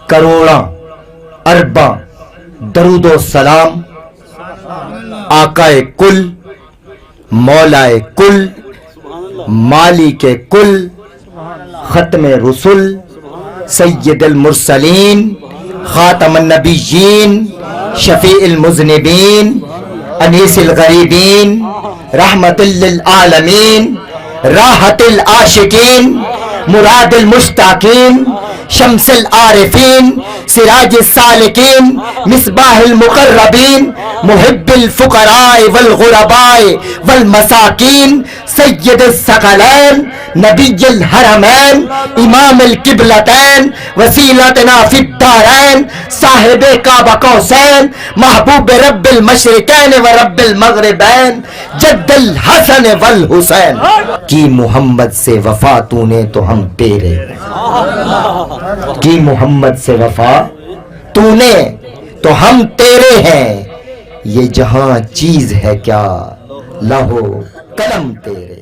کروڑاں ارباں درود و سلام آقائے کل، مولائے کل، مالک کل، ختم رسل، سید المرسلین، خاتم النبیین، شفیع المذنبین، انیس الغریبین، رحمت للعالمین، راحت العاشقین، مراد المشتاقین، شمس العارفین، سراج السالکین، مصباح المقربین، محب الفقراء والغرباء والمساکین، سید الثقلین، نبی الحرمین، امام القبلتین، وسیلتنا فی الدارین، صاحب کعبہ قوسین، محبوب رب المشرقین و رب المغربین، جد الحسن والحسین۔ کی محمد سے وفا تو نے تو ہم تیرے، کی محمد سے وفا تو نے تو ہم تیرے ہیں، یہ جہاں چیز ہے کیا لہو قلم تیرے۔